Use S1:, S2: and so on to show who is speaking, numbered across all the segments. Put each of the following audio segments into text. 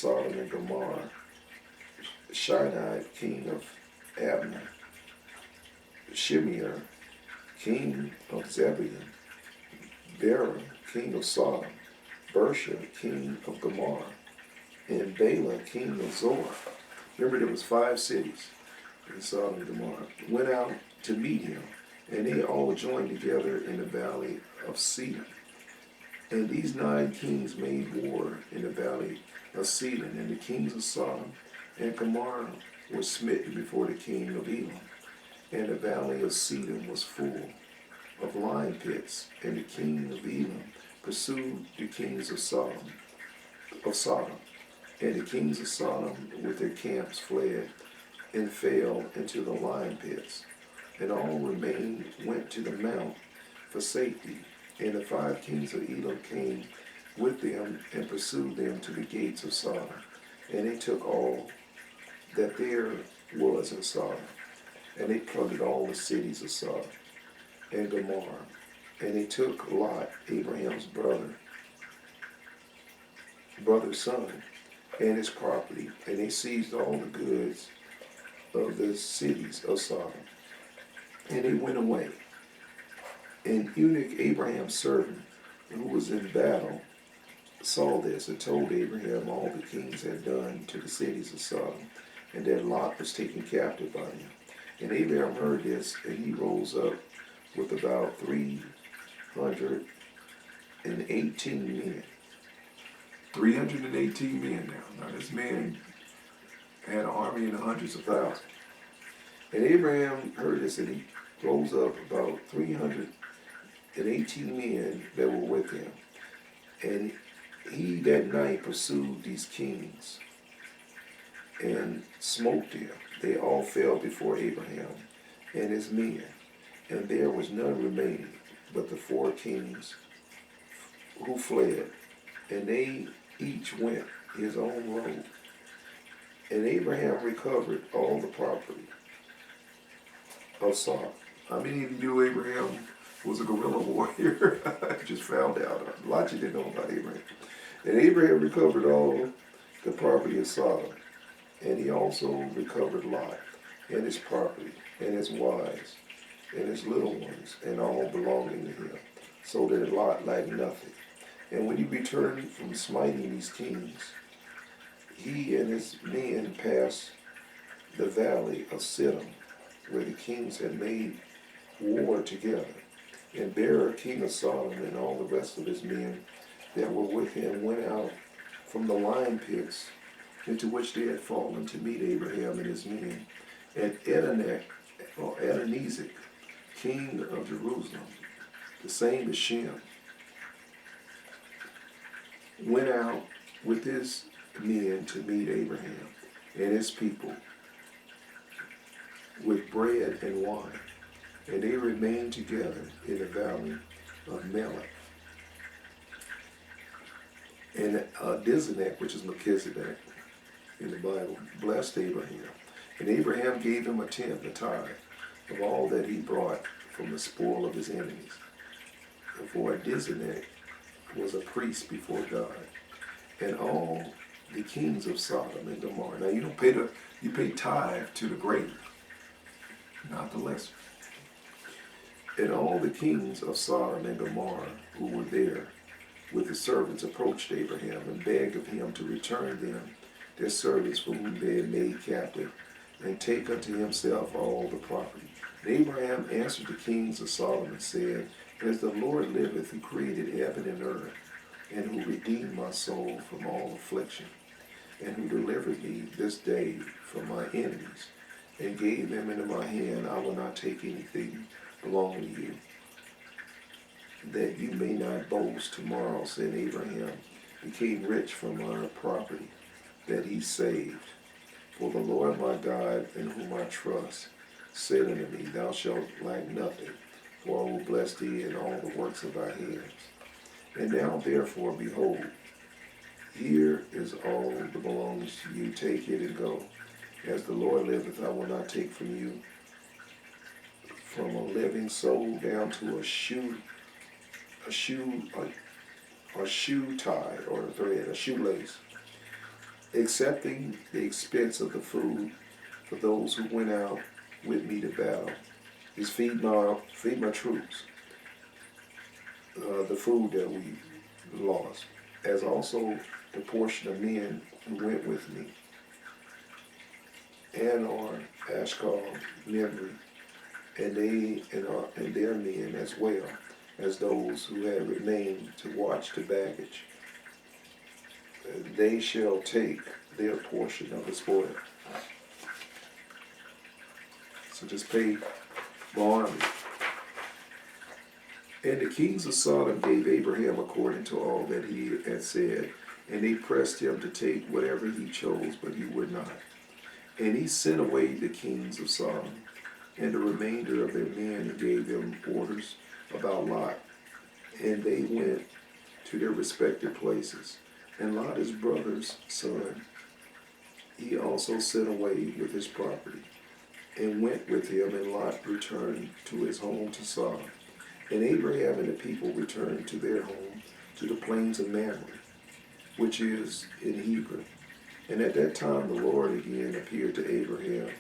S1: Sodom and Gomorrah, Shinar, king of Abner, Shimear, king of Zebulun, Bera, king of Sodom, Bersha, king of Gomorrah, and Bela, king of Zoar. Remember, there was 5 cities in Sodom and Gomorrah. Went out to meet him, and they all joined together in the valley of Sidon. And these 9 kings made war in the valley of Sidon, and the kings of Sodom and Gomorrah were smitten before the king of Elam. And the valley of Sidon was full of lime pits, and the king of Elam pursued the kings of Sodom. And the kings of Sodom with their camps fled and fell into the lime pits. And all went to the mount for safety. And the 5 kings of Elam came with them and pursued them to the gates of Sodom. And they took all that there was in Sodom. And they plundered all the cities of Sodom and Gomorrah. And they took Lot, Abraham's brother's son, and his property, and they seized all the goods of the cities of Sodom. And they went away. And Eunuch, Abraham's servant, who was in battle, saw this and told Abraham all the kings had done to the cities of Sodom, and that Lot was taken captive by him. And Abraham heard this, and he rose up with about 318 men. 318 men now. Now this man had an army in the hundreds of thousands. And Abraham heard this, and he rose up about 318 men that were with him. And he that night pursued these kings and smote them. They all fell before Abraham and his men. And there was none remaining but the 4 kings who fled. And they each went his own road. And Abraham recovered all the property of Sodom. How many of you knew Abraham was a guerrilla warrior? I just found out. A lot you didn't know about Abraham. And Abraham recovered all the property of Sodom. And he also recovered Lot and his property and his wives and his little ones and all belonging to him, so that Lot lacked nothing. And when he returned from smiting these kings, he and his men passed the valley of Siddim, where the kings had made war together. And Bera, king of Sodom, and all the rest of his men that were with him went out from the lime pits into which they had fallen to meet Abraham and his men. And Adonizek, king of Jerusalem, the same as Shem, went out with his men to meet Abraham and his people with bread and wine. And they remained together in the valley of Melech. And Dizanek, which is Melchizedek in the Bible, blessed Abraham. And Abraham gave him a tenth, a tithe, of all that he brought from the spoil of his enemies. And for Dizanek was a priest before God. And all the kings of Sodom and Gomorrah. Now you pay tithe to the greater, not the lesser. And all the kings of Sodom and Gomorrah who were there with the servants approached Abraham and begged of him to return them their servants for whom they had made captive, and take unto himself all the property. And Abraham answered the kings of Sodom and said, As the Lord liveth, who created heaven and earth, and who redeemed my soul from all affliction, and who delivered me this day from my enemies, and gave them into my hand, I will not take anything belonging to you, that you may not boast. Tomorrow, said Abraham, became rich from our property that he saved. For the Lord my God, in whom I trust, said unto me, Thou shalt lack nothing, for I will bless thee in all the works of thy hands. And now therefore, behold, here is all that belongs to you. Take it and go. As the Lord liveth, I will not take from you from a living soul down to a shoe tie or a thread, a shoelace. accepting the expense of the food for those who went out with me to battle, is feed my troops, the food that we lost, as also the portion of men who went with me, and on Ashkel, Nimrod, and and their men as well as those who had remained to watch the baggage. They shall take their portion of the spoil. So just pay my army. And the kings of Sodom gave Abraham according to all that he had said, and they pressed him to take whatever he chose, but he would not. And he sent away the kings of Sodom and the remainder of their men, and gave them orders about Lot. And they went to their respective places. And Lot, his brother's son, he also sent away with his property, and went with him, and Lot returned to his home to Sodom. And Abraham and the people returned to their home, to the plains of Mamre, which is in Hebron. And at that time the Lord again appeared to Abraham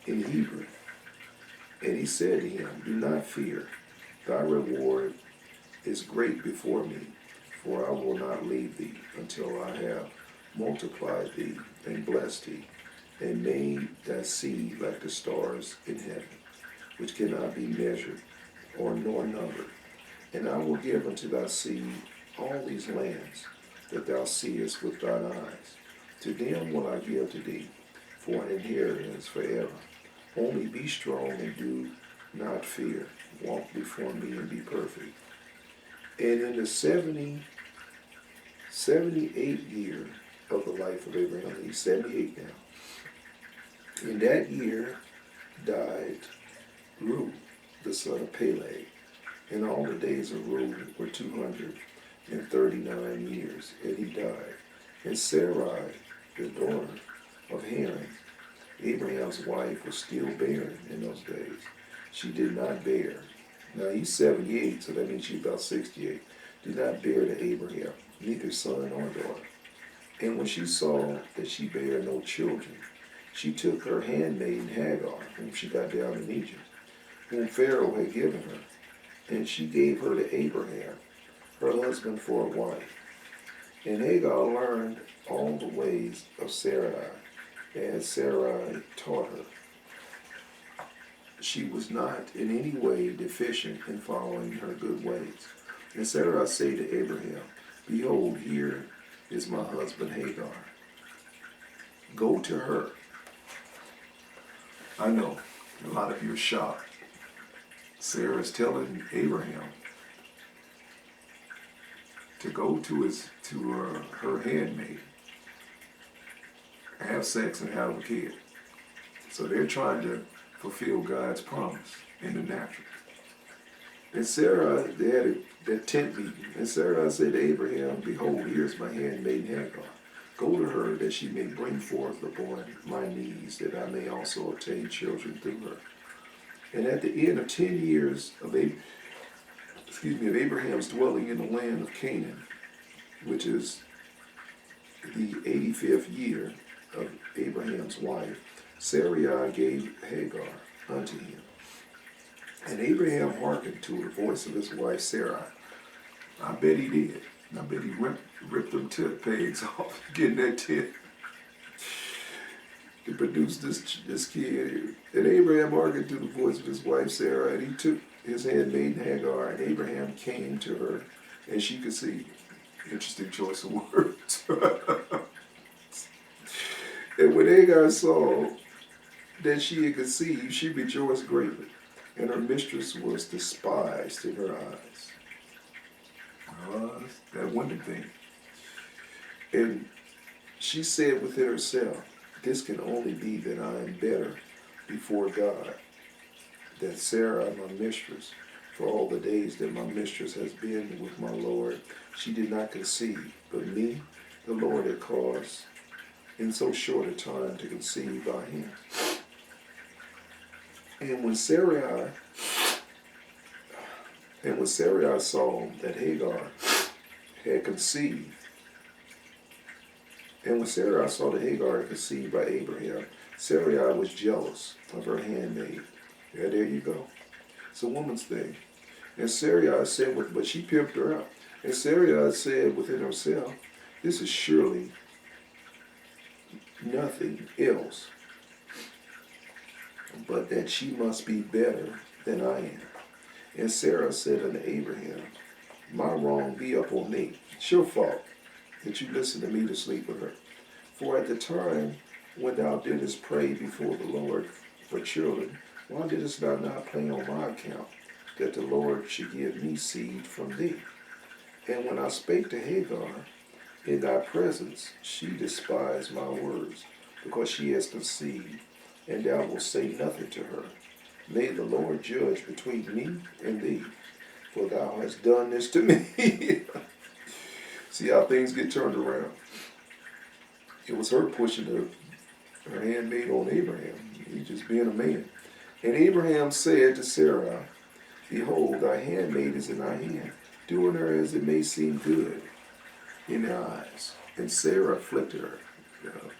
S1: in Hebron. And he said to him, Do not fear, thy reward is great before me, for I will not leave thee until I have multiplied thee and blessed thee, and made thy seed like the stars in heaven, which cannot be measured or nor numbered. And I will give unto thy seed all these lands that thou seest with thine eyes. To them will I give to thee for an inheritance forever. Only be strong and do not fear. Walk before me and be perfect. And in the 78th year of the life of Abraham, he's 78 now. In that year died Reu, the son of Peleg, and all the days of Reu were 239 years, and he died. And Sarai, the daughter of Haran, Abraham's wife, was still barren in those days. She did not bear. Now he's 78, so that means she's about 68. Did not bear to Abraham, neither son nor daughter. And when she saw that she bare no children, she took her handmaiden Hagar, whom she got down in Egypt, whom Pharaoh had given her, and she gave her to Abraham, her husband, for a wife. And Hagar learned all the ways of Sarai, as Sarai taught her. She was not in any way deficient in following her good ways. And Sarai said to Abraham, Behold, here is my husband Hagar. Go to her. I know, a lot of you are shocked. Sarah's telling Abraham to go to her handmaid, have sex and have a kid. So they're trying to fulfill God's promise in the natural. And Sarah, they had their tent meeting. And Sarah said to Abraham, Behold, here's my handmaiden Hagar. Go to her that she may bring forth upon my knees, that I may also obtain children through her. And at the end of 10 years of Abraham's dwelling in the land of Canaan, which is the 85th year of Abraham's life, Sarai gave Hagar unto him. And Abraham hearkened to the voice of his wife Sarai. I bet he did. I bet he ripped them tent pegs off, getting that tent. He produced this kid. And Abraham hearkened to the voice of his wife Sarah, and he took his handmaiden Hagar, and Abraham came to her, and she conceived. Interesting choice of words. And when Hagar saw that she had conceived, she rejoiced greatly, and her mistress was despised in her eyes. That wonder thing. And she said within herself, This can only be that I am better before God, that Sarah, my mistress, for all the days that my mistress has been with my Lord, she did not conceive, but me, the Lord had caused in so short a time to conceive by him. And when Sarai saw that Hagar had conceived, And when Sarai saw that Hagar had conceived by Abraham, Sarai was jealous of her handmaid. Yeah, there you go. It's a woman's thing. And Sarai said, but she pimped her out. And Sarai said within herself, this is surely nothing else but that she must be better than I am. And Sarah said unto Abraham, my wrong be upon me. It's your fault that you listened to me to sleep with her. For at the time when thou didst pray before the Lord for children, why didst thou not pray on my account, that the Lord should give me seed from thee? And when I spake to Hagar in thy presence, she despised my words, because she has conceived, and thou wilt say nothing to her. May the Lord judge between me and thee, for thou hast done this to me. See how things get turned around. It was her pushing her handmaid on Abraham. He just being a man. And Abraham said to Sarai, behold, thy handmaid is in thy hand. Do unto her as it may seem good in thy eyes. And Sarah afflicted her,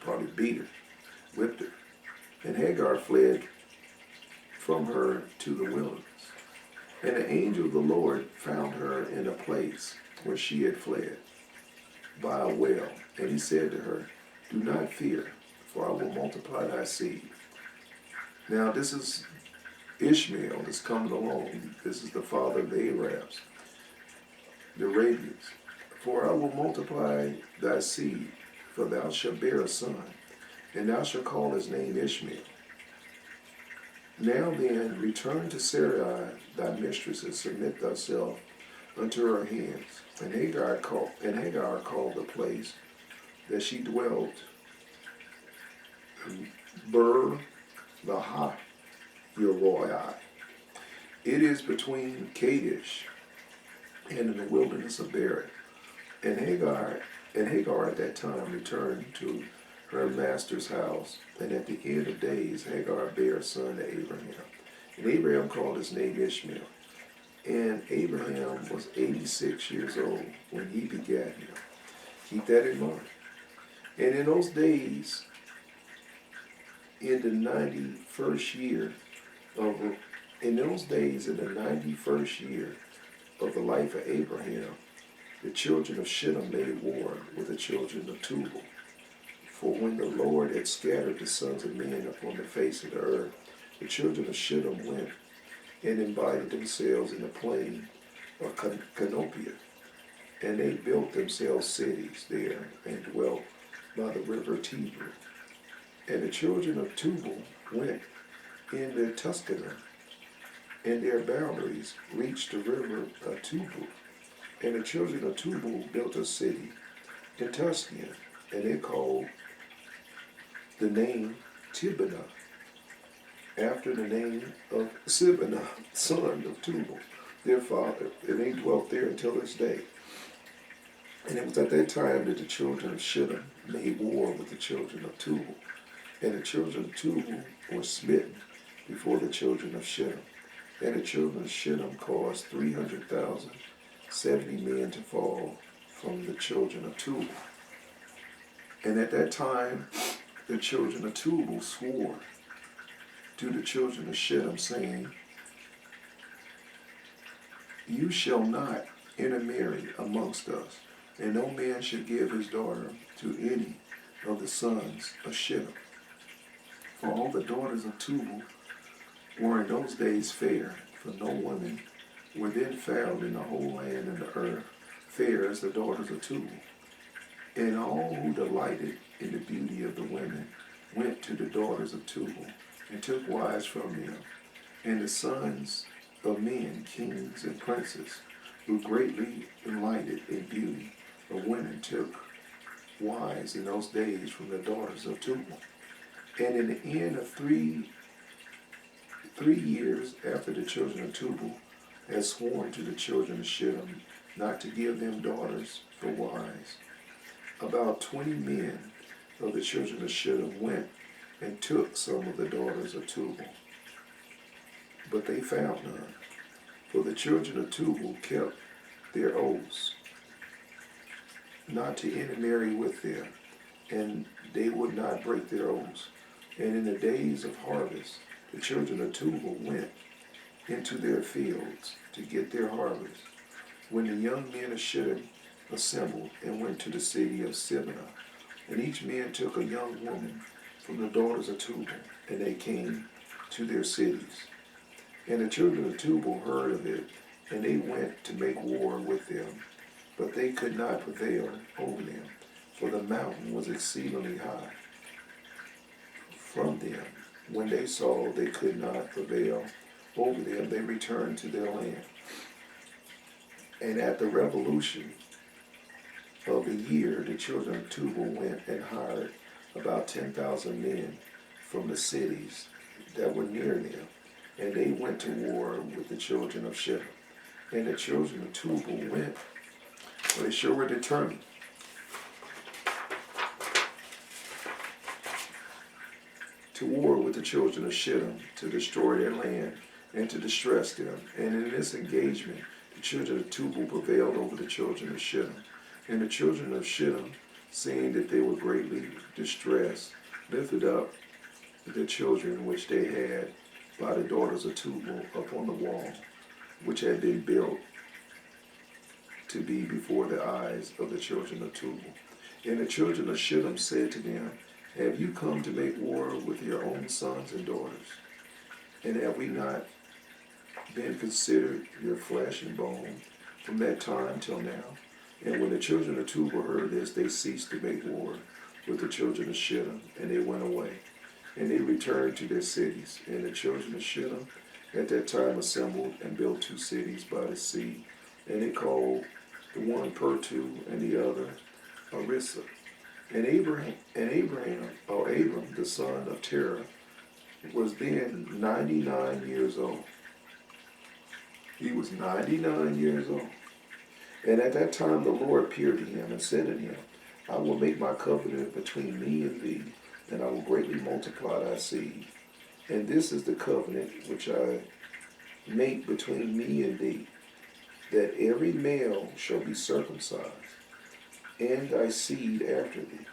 S1: probably beat her, whipped her. And Hagar fled from her to the wilderness. And the angel of the Lord found her in a place where she had fled, by a well. And he said to her, do not fear, for I will multiply thy seed. Now this is Ishmael that's coming along. This is the father of the Arabs, the Arabians. For I will multiply thy seed, for thou shalt bear a son, and thou shalt call his name Ishmael. Now then, return to Sarai thy mistress, and submit thyself unto her hands. And Hagar called the place that she dwelt Ber Lahai Yeroi. It is between Kadesh and in the wilderness of Bered. And Hagar at that time returned to her master's house, and at the end of days Hagar bare a son to Abraham. And Abraham called his name Ishmael. And Abraham was 86 years old when he begat him. Keep that in mind. And in those days, in the 91st year of the life of Abraham, the children of Shittim made war with the children of Tubal. For when the Lord had scattered the sons of men upon the face of the earth, the children of Shittim went and invited themselves in the plain of Canopia. And they built themselves cities there and dwelt by the river Tiber. And the children of Tubal went in the Tuscanah, and their boundaries reached the river of Tubal. And the children of Tubal built a city in Tuscanah, and they called the name Tibnah, after the name of Sibnah, son of Tubal, their father. And they dwelt there until this day. And it was at that time that the children of Shittim made war with the children of Tubal. And the children of Tubal were smitten before the children of Shittim. And the children of Shittim caused 300,000, 70 men to fall from the children of Tubal. And at that time, the children of Tubal swore to the children of Shittim, saying, you shall not intermarry amongst us, and no man shall give his daughter to any of the sons of Shittim. For all the daughters of Tubal were in those days fair, for no women were then found in the whole land and the earth fair as the daughters of Tubal. And all who delighted in the beauty of the women went to the daughters of Tubal, and took wives from them. And the sons of men, kings and princes, who greatly delighted in beauty of women, took wives in those days from the daughters of Tubal. And in the end of three years after the children of Tubal had sworn to the children of Shittim not to give them daughters for wives, about 20 men of the children of Shittim went and took some of the daughters of Tubal. But they found none, for the children of Tubal kept their oaths not to intermarry with them, and they would not break their oaths. And in the days of harvest, the children of Tubal went into their fields to get their harvest. When the young men of Shittim assembled and went to the city of Sibnah, and each man took a young woman from the daughters of Tubal, and they came to their cities. And the children of Tubal heard of it, and they went to make war with them. But they could not prevail over them, for the mountain was exceedingly high from them. When they saw they could not prevail over them, they returned to their land. And at the revolution of a year, the children of Tubal went and hired about 10,000 men from the cities that were near them, and they went to war with the children of Shittim. And the children of Tubal went, for they sure were determined to war with the children of Shittim, to destroy their land and to distress them. And in this engagement, the children of Tubal prevailed over the children of Shittim. And the children of Shittim, seeing that they were greatly distressed, lifted up the children which they had by the daughters of Tubal upon the wall, which had been built to be before the eyes of the children of Tubal. And the children of Shittim said to them, have you come to make war with your own sons and daughters? And have we not been considered your flesh and bone from that time till now? And when the children of Tubal heard this, they ceased to make war with the children of Shittim, and they went away. And they returned to their cities. And the children of Shittim at that time assembled and built 2 cities by the sea. And they called the one Pertu and the other Arissa. And Abram, the son of Terah, was then 99 years old. He was 99 years old. And at that time the Lord appeared to him and said to him, I will make my covenant between me and thee, and I will greatly multiply thy seed. And this is the covenant which I make between me and thee, that every male shall be circumcised, and thy seed after thee.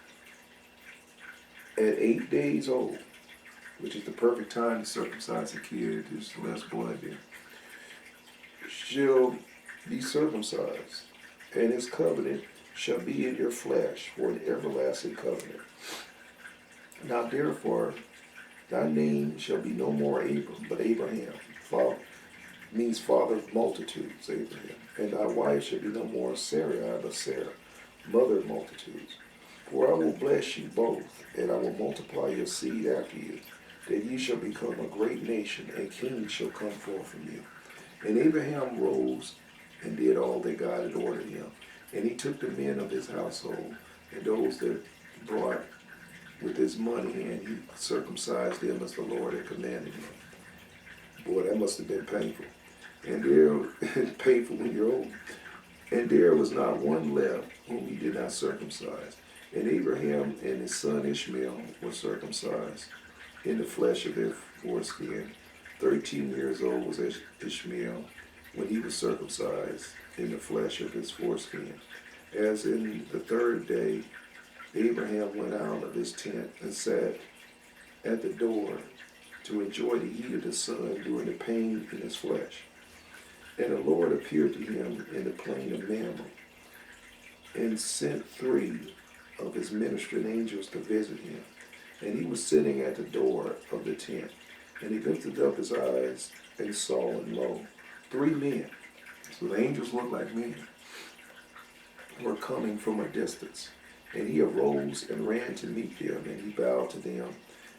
S1: At 8 days old, which is the perfect time to circumcise a kid, there's less blood there, shall be circumcised, and his covenant shall be in your flesh for an everlasting covenant. Now therefore, thy name shall be no more Abram, but Abraham. Father means father of multitudes, Abraham. And thy wife shall be no more Sarai, but Sarah, mother of multitudes. For I will bless you both, and I will multiply your seed after you, that ye shall become a great nation, and kings shall come forth from you. And Abraham rose and did all that God had ordered him. And he took the men of his household, and those that brought with his money, and he circumcised them as the Lord had commanded him. Boy, that must have been painful. And there, painful when you're old. And there was not one left whom he did not circumcise. And Abraham and his son Ishmael were circumcised in the flesh of their foreskin. 13 years old was Ishmael when he was circumcised in the flesh of his foreskin. As in the 3rd day, Abraham went out of his tent and sat at the door to enjoy the heat of the sun during the pain in his flesh. And the Lord appeared to him in the plain of Mamre, and sent 3 of his ministering angels to visit him. And he was sitting at the door of the tent. And he lifted up his eyes and saw, and lo, 3 men, so the angels looked like men, were coming from a distance. And he arose and ran to meet them, and he bowed to them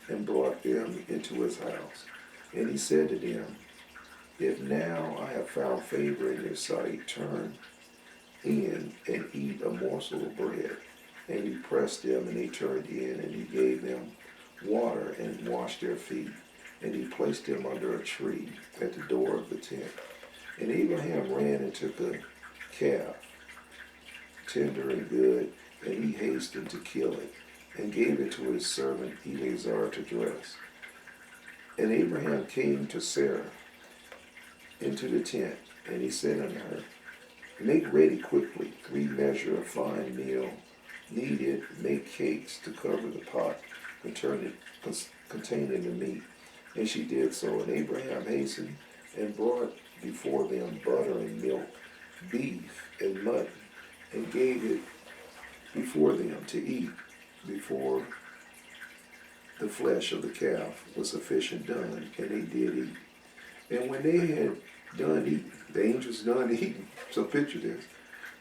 S1: and brought them into his house. And he said to them, if now I have found favor in your sight, turn in and eat a morsel of bread. And he pressed them, and they turned in, and he gave them water and washed their feet. And he placed them under a tree at the door of the tent. And Abraham ran and took a calf, tender and good, and he hastened to kill it, and gave it to his servant Eleazar to dress. And Abraham came to Sarah into the tent, and he said unto her, make ready quickly 3 measures of fine meal kneaded, make cakes to cover the pot containing the meat. And she did so. And Abraham hastened and brought before them butter and milk, beef and mutton, and gave it before them to eat, before the flesh of the calf was sufficient done, and they did eat. And when they had done eating, the angels done eating, so picture this,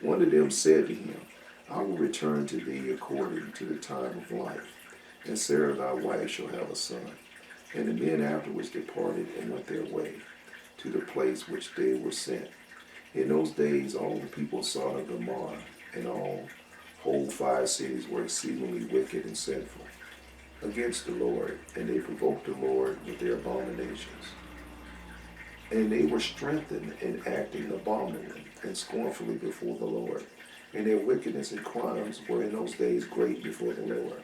S1: one of them said to him, I will return to thee according to the time of life, and Sarah thy wife shall have a son. And the men afterwards departed and went their way to the place which they were sent. In those days all the people of Sodom and Gomorrah and all whole 5 cities were exceedingly wicked and sinful against the Lord, and they provoked the Lord with their abominations. And they were strengthened in acting abominably and scornfully before the Lord. And their wickedness and crimes were in those days great before the Lord.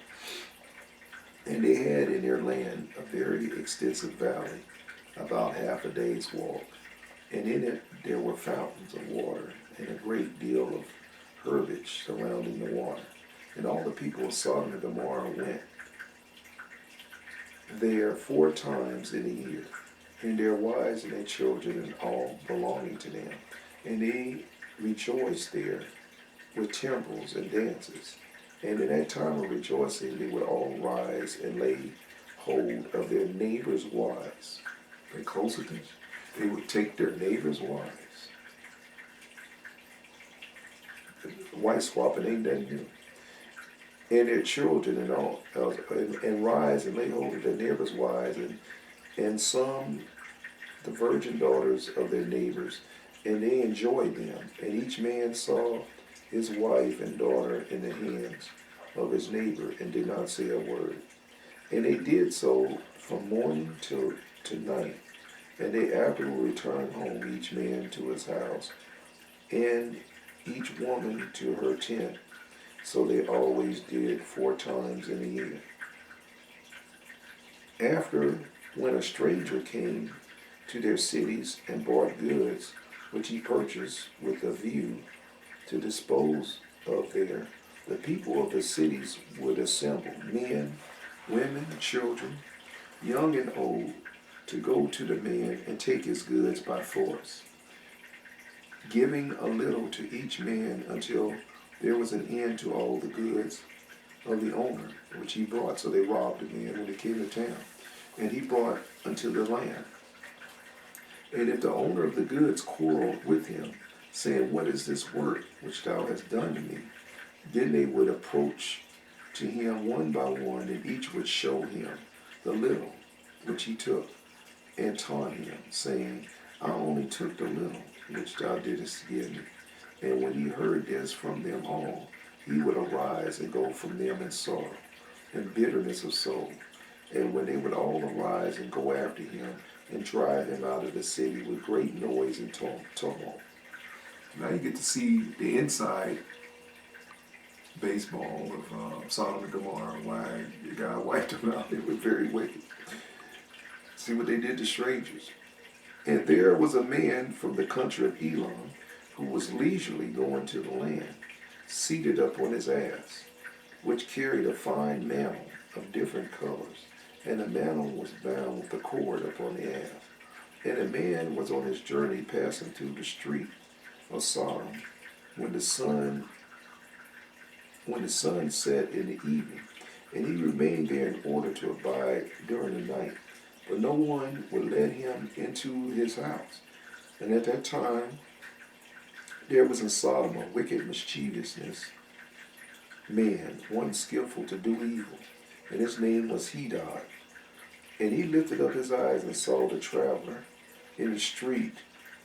S1: And they had in their land a very extensive valley, about half a day's walk. And in it there were fountains of water, and a great deal of herbage surrounding the water. And all the people of Sodom and Gomorrah went there 4 times in a year, and their wives and their children and all belonging to them. And they rejoiced there with timbrels and dances. And in that time of rejoicing they would all rise and lay hold of their neighbors' wives. Pay close attention. They would take their neighbors' wives. Wife swapping ain't nothing new. And their children and all, and rise and lay hold of their neighbors' wives, and some the virgin daughters of their neighbors, and they enjoyed them. And each man saw his wife and daughter in the hands of his neighbor, and did not say a word. And they did so from morning till to night. And they afterward returned home, each man to his house, and each woman to her tent. So they always did 4 times in a year. After, when a stranger came to their cities and bought goods, which he purchased with a view to dispose of there, the people of the cities would assemble, men, women, children, young and old, to go to the man and take his goods by force, giving a little to each man until there was an end to all the goods of the owner, which he brought. So they robbed the man when they came to town, and he brought unto the land. And if the owner of the goods quarreled with him, saying, What is this work which thou hast done to me? Then they would approach to him one by one, and each would show him the little which he took, and taunt him, saying, I only took the little which thou didst give me. And when he heard this from them all, he would arise and go from them in sorrow and bitterness of soul. And when they would all arise and go after him and drive him out of the city with great noise and tumult. Now you get to see the inside baseball of Sodom and Gomorrah, why God wiped them out. They were very wicked. See what they did to strangers. And there was a man from the country of Elam, who was leisurely going to the land, seated upon his ass, which carried a fine mantle of different colors, and the mantle was bound with a cord upon the ass. And a man was on his journey passing through the street of Sodom, when the sun set in the evening, and he remained there in order to abide during the night. But no one would let him into his house. And at that time there was in Sodom a wicked mischievousness man, one skillful to do evil, and his name was Hedad. And he lifted up his eyes and saw the traveler in the street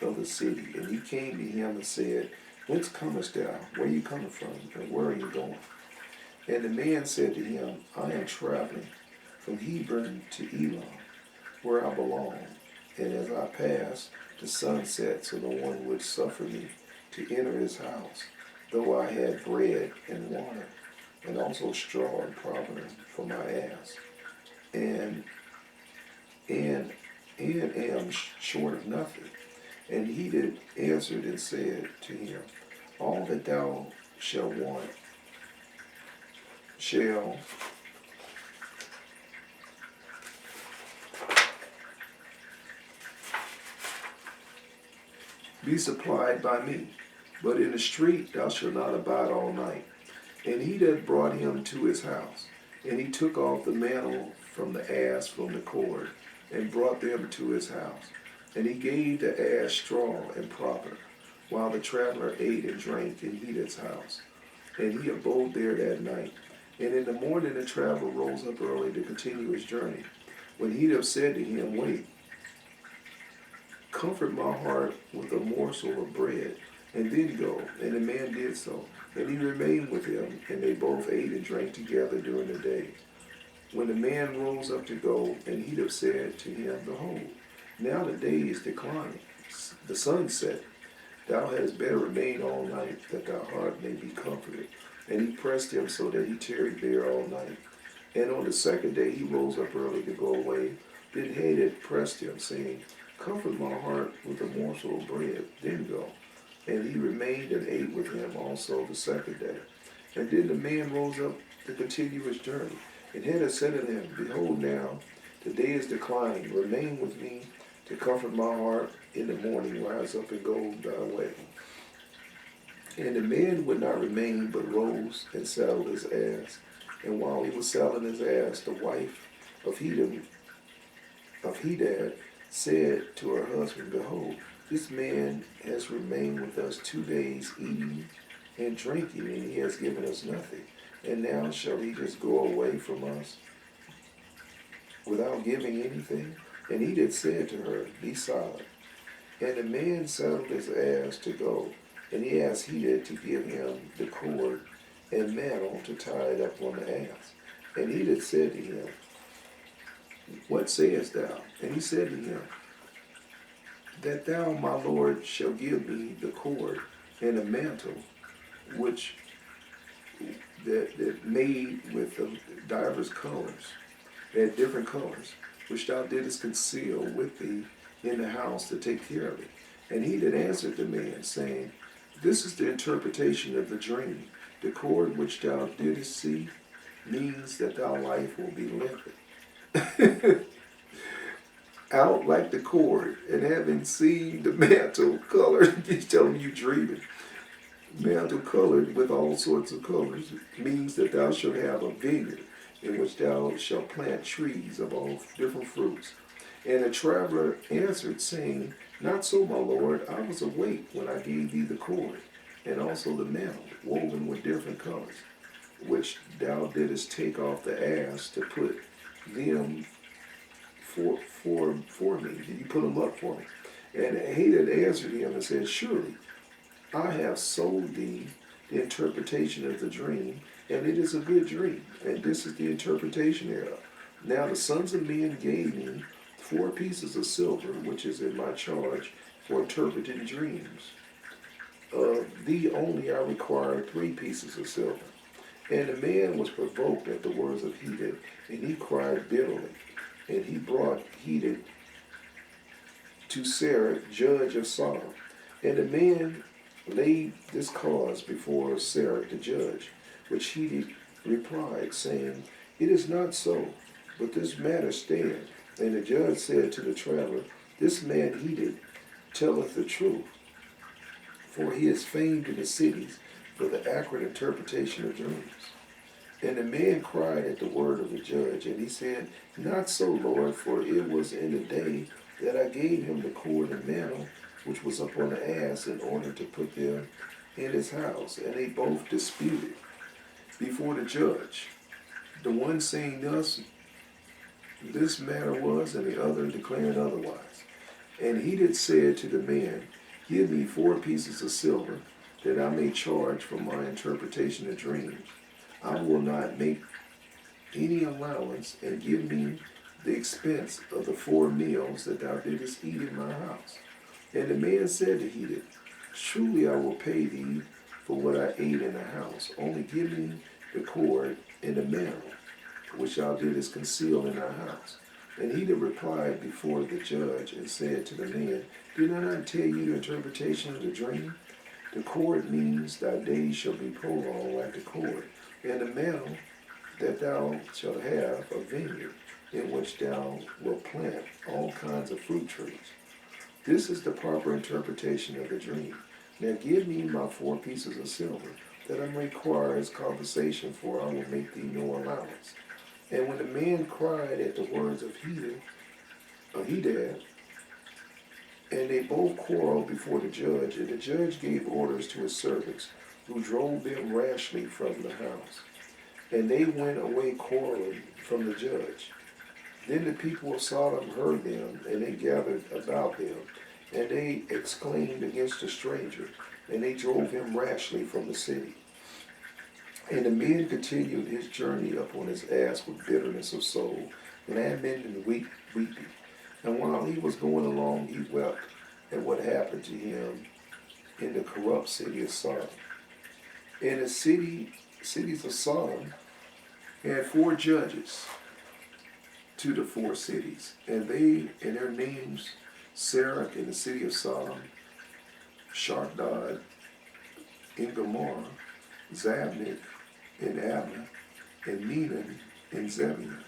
S1: of the city. And he came to him and said, Whence comest thou? Where are you coming from? And where are you going? And the man said to him, I am traveling from Hebron to Elam, where I belong. And as I pass, the sun set, so no one would suffer me to enter his house, though I had bread and water, and also straw and provender for my ass. And am short of nothing. And he did answered and said to him, All that thou shalt want shall be supplied by me. But in the street thou shalt not abide all night. And he that brought him to his house, and he took off the mantle from the ass from the cord, and brought them to his house. And he gave the ass straw and proper, while the traveler ate and drank in Hedad's house. And he abode there that night. And in the morning the traveler rose up early to continue his journey. When Hedad said to him, Wait, comfort my heart with a morsel of bread, and then go. And the man did so. And he remained with him, and they both ate and drank together during the day. When the man rose up to go, and Hedad said to him, Behold, now the day is declining, the sun set. Thou hadst better remain all night, that thy heart may be comforted. And he pressed him so that he tarried there all night. And on the second day he rose up early to go away. Then Hadad pressed him, saying, Comfort my heart with a morsel of bread, then go. And he remained and ate with him also the second day. And then the man rose up to continue his journey. And Hadad said to him, Behold now, the day is declining. Remain with me to comfort my heart. In the morning rise up and go thy way. And the man would not remain, but rose and saddled his ass. And while he was saddling his ass, the wife of Hadad said to her husband, Behold, this man has remained with us 2 days, eating and drinking, and he has given us nothing. And now shall he just go away from us without giving anything? And Hadad said to her, Be silent. And the man saddled his ass to go, and he asked Hadad to give him the cord and mantle to tie it up on the ass. And Hadad said to him, What sayest thou? And he said to him, That thou, my lord, shall give me the cord and the mantle, which that made with the divers colors, that different colors, which thou didst conceal with thee in the house to take care of it. And he that answered the man, saying, This is the interpretation of the dream. The cord which thou didst see means that thy life will be lengthened. Out like the cord, and having seen the mantle colored, he's telling you dreaming. Mantle colored with all sorts of colors means that thou shalt have a vineyard in which thou shalt plant trees of all different fruits. And the traveler answered, saying, Not so, my lord, I was awake when I gave thee the cord, and also the mantle, woven with different colors, which thou didst take off the ass to put them for me. Did you put them up for me? And Hadad answered him and said, Surely I have sold thee the interpretation of the dream, and it is a good dream, and this is the interpretation thereof. Now the sons of men gave me 4 pieces of silver, which is in my charge, for interpreting dreams. Of thee only I require 3 pieces of silver. And the man was provoked at the words of Hadad, and he cried bitterly. And he brought Hadad to Sarah, judge of Sodom. And the man laid this cause before Sarah, the judge, which Hadad replied, saying, It is not so, but this matter stands. And the judge said to the traveler, This man Hadad telleth the truth, for he is famed in the cities for the accurate interpretation of dreams. And the man cried at the word of the judge, and he said, Not so, Lord, for it was in the day that I gave him the cord and mantle, which was upon the ass, in order to put them in his house. And they both disputed before the judge, the one saying thus, This matter was, and the other declaring otherwise. And Hadad said to the man, Give me 4 pieces of silver, that I may charge for my interpretation of dreams. I will not make any allowance, and give me the expense of the 4 meals that thou didst eat in my house. And the man said to Hadad, Truly I will pay thee for what I ate in the house. Only give me the cord and the mantle, which thou didst conceal in thy house. And Hadad replied before the judge, and said to the man, Did I not tell you the interpretation of the dream? The cord means thy days shall be prolonged like the cord, and the mantle that thou shalt have a vineyard in which thou wilt plant all kinds of fruit trees. This is the proper interpretation of the dream. Now give me my 4 pieces of silver, that I may require as compensation, for I will make thee no allowance. And when the man cried at the words of Ahidad, and they both quarreled before the judge, and the judge gave orders to his servants, who drove them rashly from the house. And they went away quarreling from the judge. Then the people of Sodom heard them, and they gathered about them, and they exclaimed against the stranger, and they drove him rashly from the city. And the man continued his journey upon his ass with bitterness of soul, lamenting and weeping. And while he was going along, he wept at what happened to him in the corrupt city of Sodom. And the cities of Sodom had 4 judges to the 4 cities, and their names, Sarah in the city of Sodom, Sharkdad in Gomorrah, Zabnik in Abna, and Menon in Zebulun.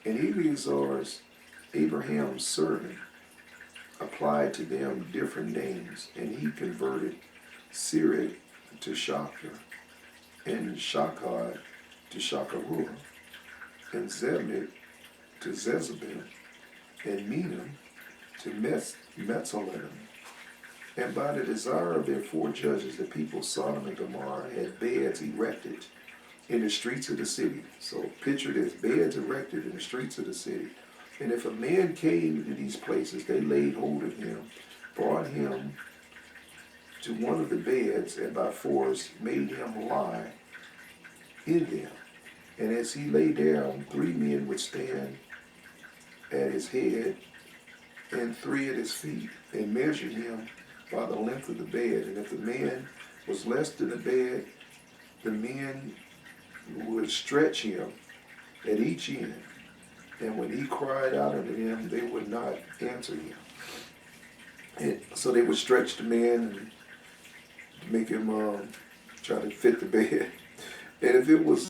S1: And Eleazar's, Abraham's servant, applied to them different names, and he converted Sirik to Shakar, and Shakad to Shakarua, and Zebnik to Zezabin, and Menon to Metzalim. And by the desire of their 4 judges, the people of Sodom and Gomorrah had beds erected in the streets of the city. So picture this, beds erected in the streets of the city. And if a man came to these places, they laid hold of him, brought him to one of the beds, and by force made him lie in them. And as he lay down, 3 men would stand at his head and 3 at his feet, and measure him by the length of the bed. And if the man was less than the bed, the men would stretch him at each end. And when he cried out unto them, they would not answer him. And so they would stretch the man and make him try to fit the bed. And if it was